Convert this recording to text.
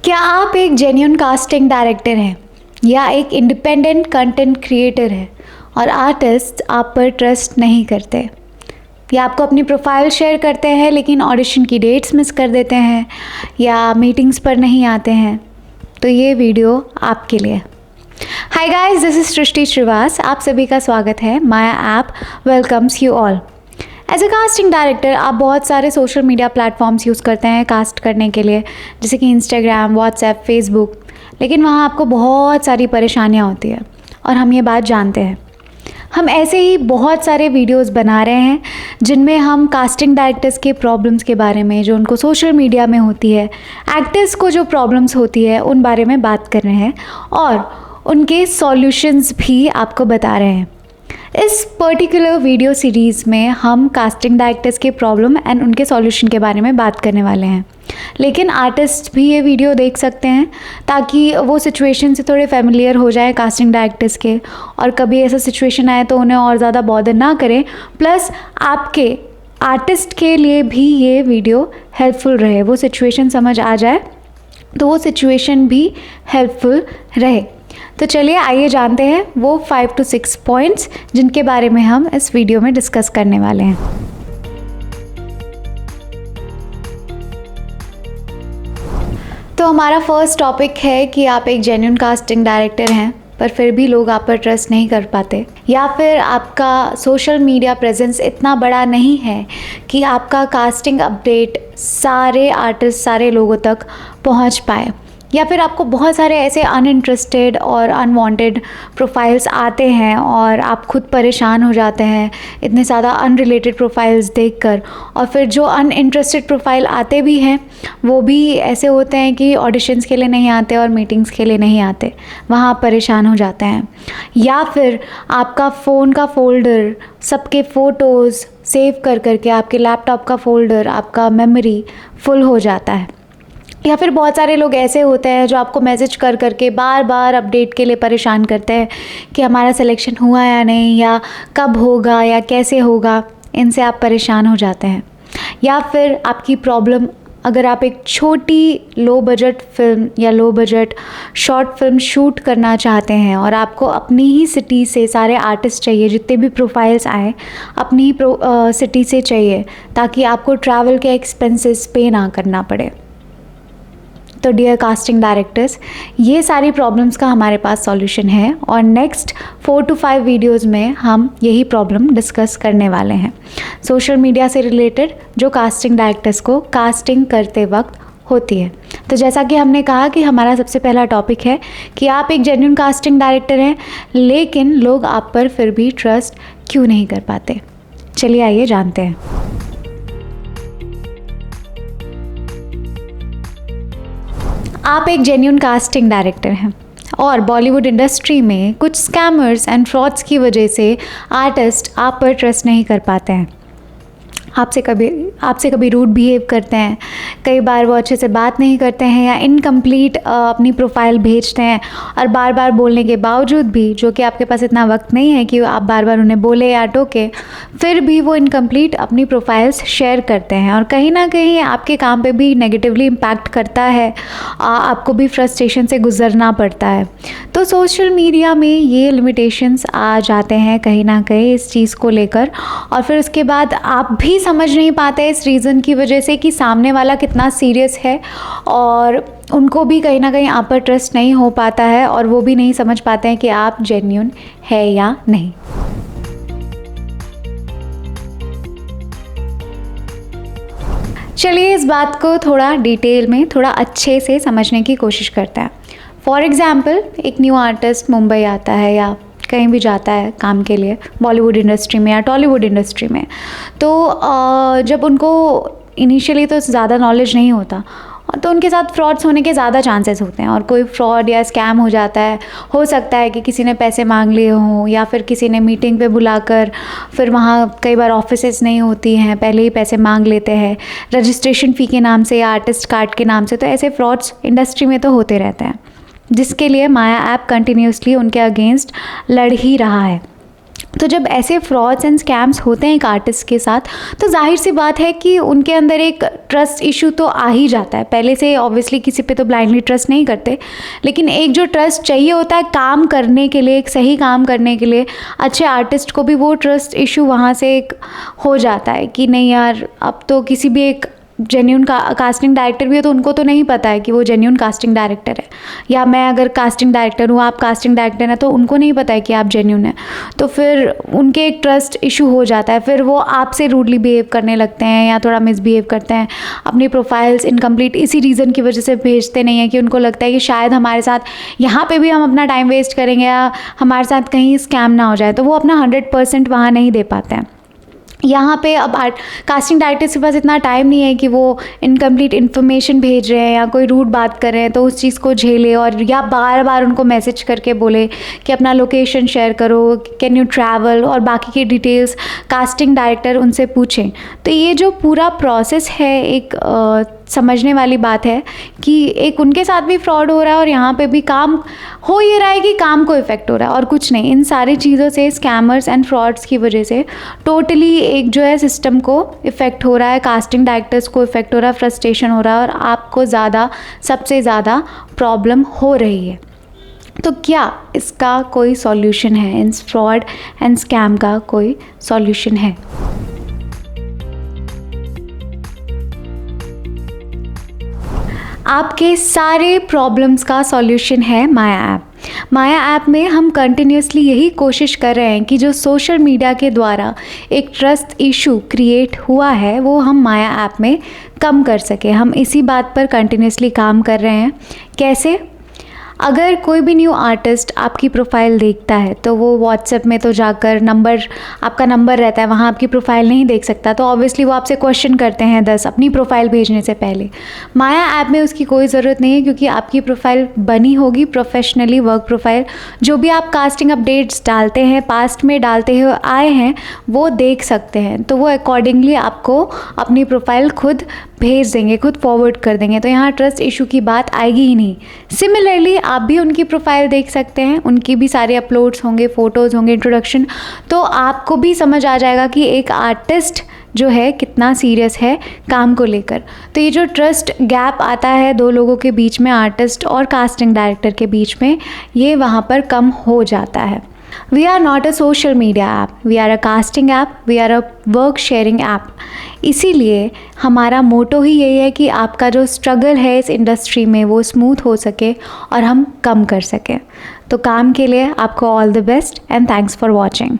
क्या आप एक जेन्युइन कास्टिंग डायरेक्टर हैं या एक इंडिपेंडेंट कंटेंट क्रिएटर हैं और आर्टिस्ट आप पर ट्रस्ट नहीं करते, या आपको अपनी प्रोफाइल शेयर करते हैं लेकिन ऑडिशन की डेट्स मिस कर देते हैं या मीटिंग्स पर नहीं आते हैं, तो ये वीडियो आपके लिए। Hi guys, this is Srishti Shrivas. आप सभी का स्वागत है। Maya app welcomes you all. As a casting director आप बहुत सारे सोशल मीडिया प्लेटफॉर्म्स यूज़ करते हैं कास्ट करने के लिए, जैसे कि इंस्टाग्राम, व्हाट्सएप, फेसबुक, लेकिन वहाँ आपको बहुत सारी परेशानियाँ होती है और हम ये बात जानते हैं। हम ऐसे ही बहुत सारे वीडियोस बना रहे हैं जिनमें हम कास्टिंग डायरेक्टर्स के प्रॉब्लम्स के बारे में, जो उनको सोशल मीडिया में होती है, एक्टर्स को जो प्रॉब्लम्स होती है उन बारे में बात कर रहे हैं और उनके सॉल्यूशंस भी आपको बता रहे हैं। इस पर्टिकुलर वीडियो सीरीज़ में हम कास्टिंग डायरेक्टर्स के प्रॉब्लम एंड उनके सॉल्यूशन के बारे में बात करने वाले हैं, लेकिन आर्टिस्ट भी ये वीडियो देख सकते हैं ताकि वो सिचुएशन से थोड़े फेमिलियर हो जाए कास्टिंग डायरेक्टर्स के, और कभी ऐसा सिचुएशन आए तो उन्हें और ज़्यादा बॉदर ना करें। प्लस आपके आर्टिस्ट के लिए भी ये वीडियो हेल्पफुल रहे, वो सिचुएशन समझ आ जाए तो वो सिचुएशन भी हेल्पफुल रहे। तो चलिए आइए जानते हैं वो 5 to 6 पॉइंट्स जिनके बारे में हम इस वीडियो में डिस्कस करने वाले हैं। तो हमारा फर्स्ट टॉपिक है कि आप एक जेन्युइन कास्टिंग डायरेक्टर हैं पर फिर भी लोग आप पर ट्रस्ट नहीं कर पाते, या फिर आपका सोशल मीडिया प्रेजेंस इतना बड़ा नहीं है कि आपका कास्टिंग अपडेट सारे आर्टिस्ट, सारे लोगों तक पहुंच पाए, या फिर आपको बहुत सारे ऐसे अनइंटरेस्टेड और अनवांटेड प्रोफाइल्स आते हैं और आप खुद परेशान हो जाते हैं इतने ज़्यादा अनरिलेटेड प्रोफाइल्स देखकर। और फिर जो अनइंटरेस्टेड प्रोफाइल आते भी हैं वो भी ऐसे होते हैं कि ऑडिशंस के लिए नहीं आते और मीटिंग्स के लिए नहीं आते, वहाँ आप परेशान हो जाते हैं। या फिर आपका फ़ोन का फ़ोल्डर सबके फ़ोटोज़ सेव कर करके आपके लैपटॉप का फ़ोल्डर, आपका मेमोरी फुल हो जाता है। या फिर बहुत सारे लोग ऐसे होते हैं जो आपको मैसेज कर करके बार बार अपडेट के लिए परेशान करते हैं कि हमारा सिलेक्शन हुआ या नहीं, या कब होगा या कैसे होगा। इनसे आप परेशान हो जाते हैं। या फिर आपकी प्रॉब्लम, अगर आप एक छोटी लो बजट फिल्म या low budget short film shoot करना चाहते हैं और आपको अपनी ही सिटी से सारे आर्टिस्ट चाहिए, जितने भी प्रोफाइल्स आए अपनी ही सिटी से चाहिए ताकि आपको ट्रैवल के एक्सपेंसेस पे ना करना पड़े। तो डियर कास्टिंग डायरेक्टर्स, ये सारी प्रॉब्लम्स का हमारे पास सॉल्यूशन है और नेक्स्ट 4 to 5 वीडियोस में हम यही प्रॉब्लम डिस्कस करने वाले हैं, सोशल मीडिया से रिलेटेड, जो कास्टिंग डायरेक्टर्स को कास्टिंग करते वक्त होती है। तो जैसा कि हमने कहा कि हमारा सबसे पहला टॉपिक है कि आप एक जेन्युइन कास्टिंग डायरेक्टर हैं लेकिन लोग आप पर फिर भी ट्रस्ट क्यों नहीं कर पाते। चलिए आइए जानते हैं। आप एक जेन्युइन कास्टिंग डायरेक्टर हैं और बॉलीवुड इंडस्ट्री में कुछ स्कैमर्स एंड फ्रॉड्स की वजह से आर्टिस्ट आप पर ट्रस्ट नहीं कर पाते हैं, आपसे कभी रूड बिहेव करते हैं, कई बार वो अच्छे से बात नहीं करते हैं या इनकम्प्लीट अपनी प्रोफाइल भेजते हैं, और बार बार बोलने के बावजूद भी, जो कि आपके पास इतना वक्त नहीं है कि आप बार बार उन्हें बोले या टोके, फिर भी वो इनकम्प्लीट अपनी प्रोफाइल्स शेयर करते हैं और कहीं ना कहीं आपके काम पे भी नेगेटिवली इम्पैक्ट करता है, आपको भी फ्रस्ट्रेशन से गुजरना पड़ता है। तो सोशल मीडिया में ये लिमिटेशंस आ जाते हैं कहीं ना कहीं इस चीज़ को लेकर, और फिर उसके बाद आप भी समझ नहीं पाते इस रीज़न की वजह से कि सामने वाला कितना सीरियस है, और उनको भी कहीं ना कहीं आप पर ट्रस्ट नहीं हो पाता है और वो भी नहीं समझ पाते हैं कि आप जेन्युइन है या नहीं। चलिए इस बात को थोड़ा डिटेल में, थोड़ा अच्छे से समझने की कोशिश करते हैं। फॉर एग्ज़ाम्पल, एक न्यू आर्टिस्ट मुंबई आता है या कहीं भी जाता है काम के लिए, बॉलीवुड इंडस्ट्री में या टॉलीवुड इंडस्ट्री में, तो जब उनको इनिशियली तो ज़्यादा नॉलेज नहीं होता तो उनके साथ फ्रॉड्स होने के ज़्यादा चांसेस होते हैं, और कोई फ्रॉड या स्कैम हो जाता है। हो सकता है कि किसी ने पैसे मांग लिए हों, या फिर किसी ने मीटिंग पे बुलाकर, फिर वहाँ कई बार ऑफिसेस नहीं होती हैं, पहले ही पैसे मांग लेते हैं रजिस्ट्रेशन फ़ी के नाम से या आर्टिस्ट कार्ड के नाम से। तो ऐसे फ्रॉड्स इंडस्ट्री में तो होते रहते हैं, जिसके लिए माया ऐप कंटिन्यूसली उनके अगेंस्ट लड़ ही रहा है। तो जब ऐसे फ्रॉड्स एंड स्कैम्स होते हैं एक आर्टिस्ट के साथ, तो जाहिर सी बात है कि उनके अंदर एक ट्रस्ट इशू तो आ ही जाता है। पहले से ऑब्वियसली किसी पे तो ब्लाइंडली ट्रस्ट नहीं करते, लेकिन एक जो ट्रस्ट चाहिए होता है काम करने के लिए, एक सही काम करने के लिए, अच्छे आर्टिस्ट को भी वो ट्रस्ट इशू वहाँ से एक हो जाता है कि नहीं यार, अब तो किसी भी एक जेन्यून कास्टिंग डायरेक्टर भी है तो उनको तो नहीं पता है कि वो जेन्यून कास्टिंग डायरेक्टर है, या मैं अगर कास्टिंग डायरेक्टर हूँ, आप कास्टिंग डायरेक्टर हैं, तो उनको नहीं पता है कि आप जेन्यून हैं। तो फिर उनके एक ट्रस्ट इशू हो जाता है, फिर वो आपसे रूडली बिहेव करने लगते हैं या थोड़ा मिसबिहेव करते हैं। अपनी प्रोफाइल्स इनकम्प्लीट इसी रीज़न की वजह से भेजते नहीं हैं कि उनको लगता है कि शायद हमारे साथ यहाँ पर भी हम अपना टाइम वेस्ट करेंगे या हमारे साथ कहीं स्कैम ना हो जाए, तो वो अपना 100% वहाँ नहीं दे पाते हैं। यहाँ पे अब कास्टिंग डायरेक्टर्स के पास इतना टाइम नहीं है कि वो इनकम्प्लीट इन्फॉर्मेशन भेज रहे हैं या कोई रूड बात कर रहे हैं तो उस चीज़ को झेले, और या बार बार उनको मैसेज करके बोले कि अपना लोकेशन शेयर करो, कैन यू ट्रैवल, और बाकी की डिटेल्स कास्टिंग डायरेक्टर उनसे पूछें। तो ये जो पूरा प्रोसेस है एक समझने वाली बात है कि एक उनके साथ भी फ्रॉड हो रहा है और यहाँ पे भी काम हो ये रहा है कि काम को इफ़ेक्ट हो रहा है और कुछ नहीं। इन सारी चीज़ों से, स्कैमर्स एंड फ्रॉड्स की वजह से टोटली एक जो है सिस्टम को इफ़ेक्ट हो रहा है, कास्टिंग डायरेक्टर्स को इफ़ेक्ट हो रहा है, फ्रस्ट्रेशन हो रहा है और आपको सबसे ज़्यादा प्रॉब्लम हो रही है। तो क्या इसका कोई सॉल्यूशन है? इन फ्रॉड एंड स्कैम का कोई सॉल्यूशन है? आपके सारे प्रॉब्लम्स का सॉल्यूशन है माया ऐप। माया ऐप में हम कंटिन्यूसली यही कोशिश कर रहे हैं कि जो सोशल मीडिया के द्वारा एक ट्रस्ट इशू क्रिएट हुआ है वो हम माया ऐप में कम कर सके। हम इसी बात पर कंटिन्यूसली काम कर रहे हैं। कैसे? अगर कोई भी न्यू आर्टिस्ट आपकी प्रोफाइल देखता है तो वो व्हाट्सएप में तो जाकर आपका नंबर रहता है, वहाँ आपकी प्रोफाइल नहीं देख सकता, तो ऑब्वियसली वो आपसे क्वेश्चन करते हैं 10 अपनी प्रोफाइल भेजने से पहले। माया ऐप में उसकी कोई ज़रूरत नहीं है क्योंकि आपकी प्रोफाइल बनी होगी प्रोफेशनली, वर्क प्रोफाइल। जो भी आप कास्टिंग अपडेट्स डालते हैं, पास्ट में डालते हुए आए हैं, वो देख सकते हैं, तो वो अकॉर्डिंगली आपको अपनी प्रोफाइल खुद भेज देंगे, खुद फॉरवर्ड कर देंगे, तो यहाँ ट्रस्ट इशू की बात आएगी ही नहीं। सिमिलरली आप भी उनकी प्रोफाइल देख सकते हैं, उनकी भी सारे अपलोड्स होंगे, फ़ोटोज़ होंगे, इंट्रोडक्शन, तो आपको भी समझ आ जाएगा कि एक आर्टिस्ट जो है कितना सीरियस है काम को लेकर। तो ये जो ट्रस्ट गैप आता है दो लोगों के बीच में, आर्टिस्ट और कास्टिंग डायरेक्टर के बीच में, ये वहाँ पर कम हो जाता है। We are not a social media app, we are a casting app, we are a work sharing app। इसीलिए हमारा मोटो ही यही है कि आपका जो स्ट्रगल है इस इंडस्ट्री में वो स्मूथ हो सके और हम कम कर सकें। तो काम के लिए आपको all the best and thanks for watching.